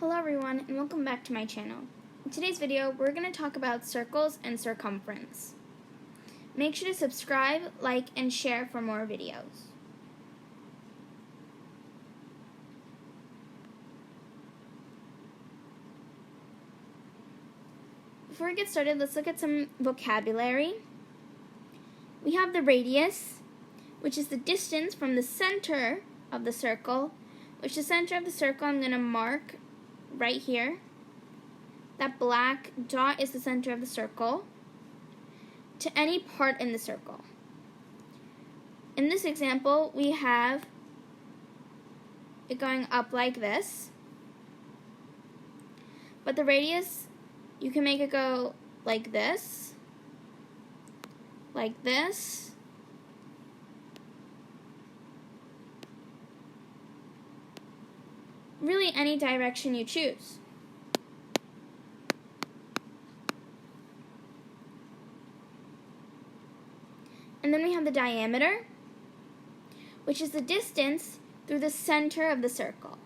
Hello everyone and welcome back to my channel. In today's video we're going to talk about circles and circumference. Make sure to subscribe, like, and share for more videos. Before we get started, let's look at some vocabulary. We have the radius, which is the distance from the center of the circle, which the center of the circle I'm going to mark right here. That black dot is the center of the circle to any part in the circle. In this example, we have it going up like this, but the radius, you can make it go like this, really any direction you choose. And then we have the diameter, which is the distance through the center of the circle.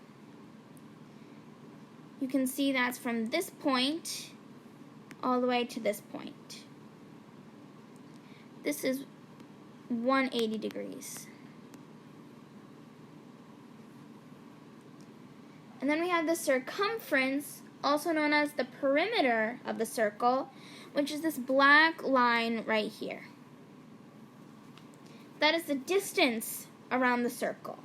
You can see that's from this point all the way to this point. This is 180 degrees. And then we have the circumference, also known as the perimeter of the circle, which is this black line right here. That is the distance around the circle.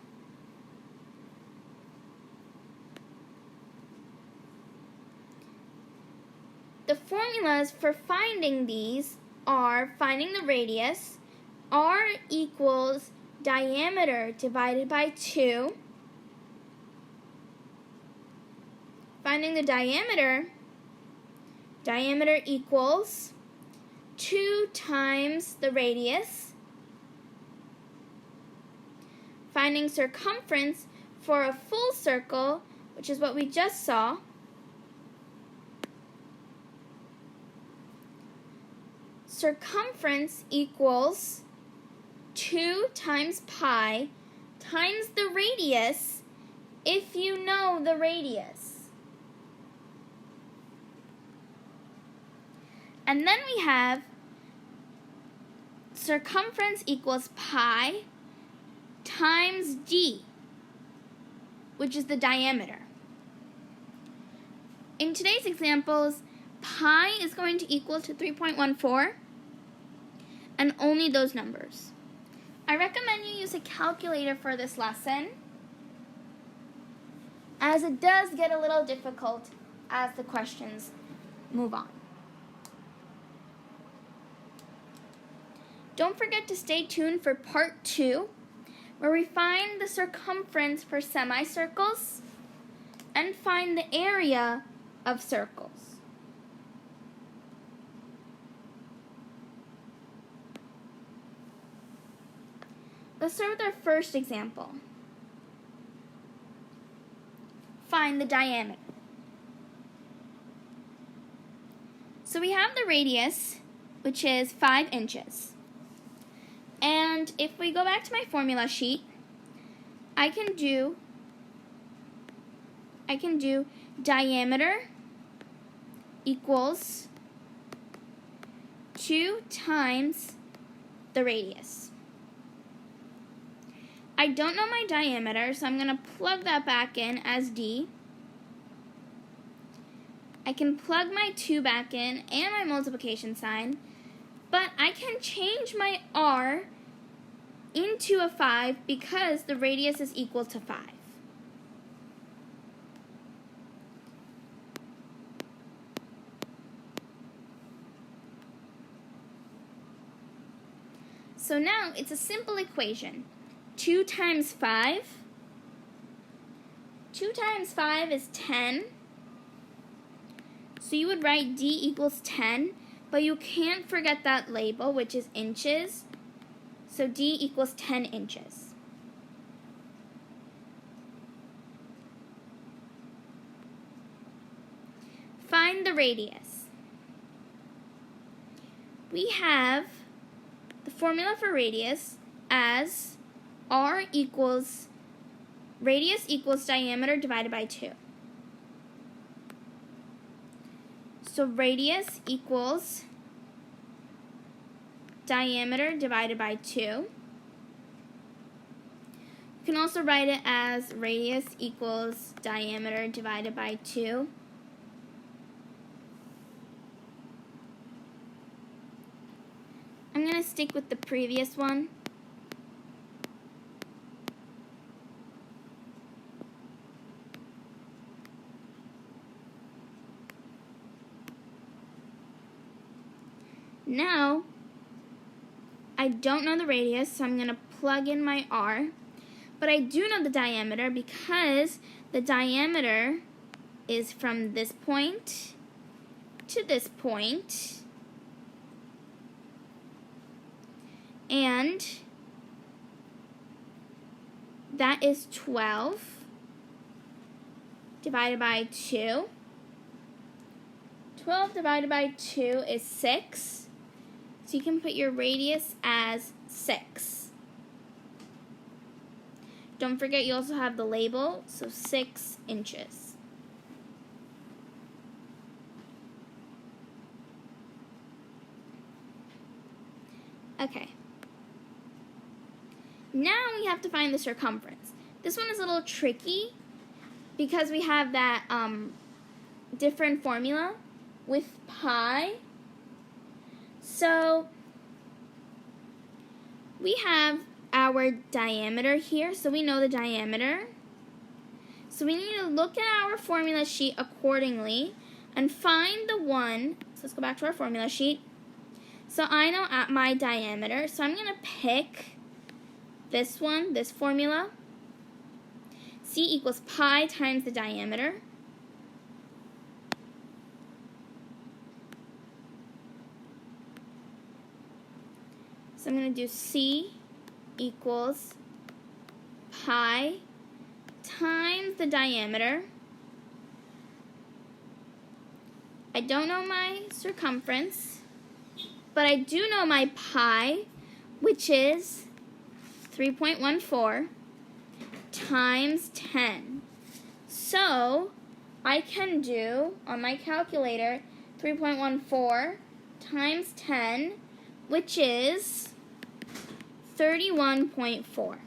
The formulas for finding these are finding the radius, r equals diameter divided by 2. Finding the diameter equals 2 times the radius. Finding circumference for a full circle, which is what we just saw, circumference equals 2 times pi times the radius if you know the radius. And then we have circumference equals pi times d, which is the diameter. In today's examples, pi is going to equal to 3.14, and only those numbers. I recommend you use a calculator for this lesson, as it does get a little difficult as the questions move on. Don't forget to stay tuned for part 2, where we find the circumference for semicircles and find the area of circles. Let's start with our first example. Find the diameter. So we have the radius, which is 5 inches. And if we go back to my formula sheet, I can do diameter equals 2 times the radius. I don't know my diameter, so I'm going to plug that back in as d. I can plug my 2 back in and my multiplication sign, but I can change my r into a 5 because the radius is equal to 5. So now it's a simple equation. 2 times 5. 2 times 5 is 10. So you would write d equals 10, but you can't forget that label, which is inches. So d equals 10 inches. Find the radius. We have the formula for radius as r equals radius equals diameter divided by 2. So radius equals diameter divided by 2. You can also write it as radius equals diameter divided by 2. I'm going to stick with the previous one. Now, I don't know the radius, so I'm going to plug in my r. But I do know the diameter because the diameter is from this point to this point. And that is 12 divided by 2. 12 divided by 2 is 6. So you can put your radius as 6. Don't forget you also have the label, so 6 inches. Okay. Now we have to find the circumference. This one is a little tricky because we have that different formula with pi. So we have our diameter here, so we know the diameter. So we need to look at our formula sheet accordingly and find the one. So let's go back to our formula sheet. So I know at my diameter, so I'm going to pick this one, this formula. C equals pi times the diameter. So I'm going to do C equals pi times the diameter. I don't know my circumference, but I do know my pi, which is 3.14 times 10. So I can do, on my calculator, 3.14 times 10, which is 31.4.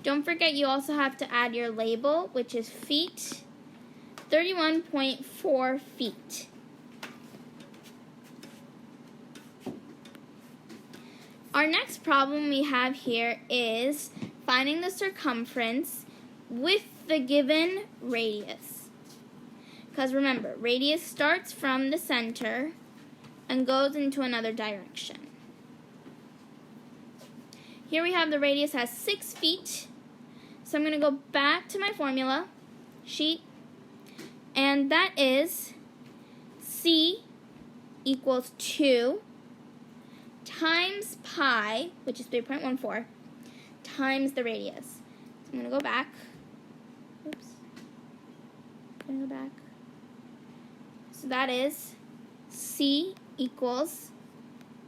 Don't forget you also have to add your label, which is feet. 31.4 feet. Our next problem we have here is finding the circumference with the given radius. Because remember, radius starts from the center and goes into another direction. Here we have the radius as 6 feet. So I'm going to go back to my formula sheet. And that is C equals 2 times pi, which is 3.14, times the radius. So I'm going to go back. Oops. I'm going to go back. So that is C equals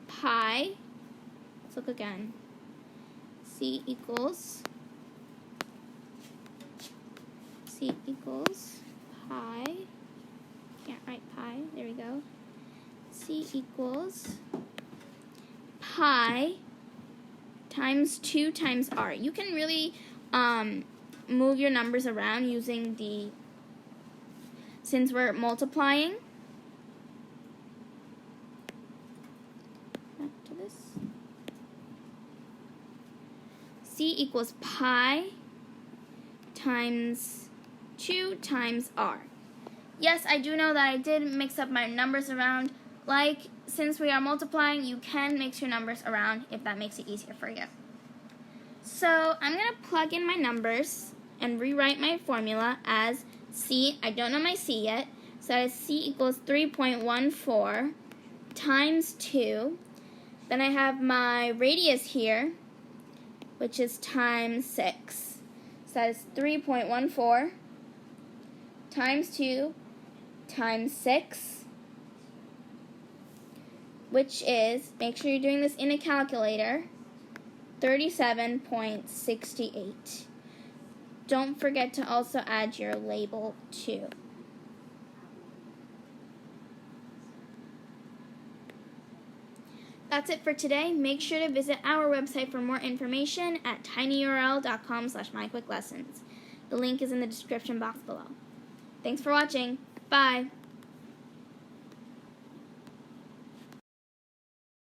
pi. Let's look again. C equals pi. Can't write pi. There we go. C equals pi times 2 times r. You can really move your numbers around using the, since we're multiplying. Back to this. C equals pi times 2 times r. Yes, I do know that I did mix up my numbers around. Like, since we are multiplying, you can mix your numbers around if that makes it easier for you. So I'm going to plug in my numbers and rewrite my formula as C. I don't know my C yet. So that is C equals 3.14 times 2. Then I have my radius here, which is times 6. So that is 3.14 times 2 times 6, which is, make sure you're doing this in a calculator, 37.68. Don't forget to also add your label too. That's it for today. Make sure to visit our website for more information at tinyurl.com/myquicklessons. The link is in the description box below. Thanks for watching. Bye.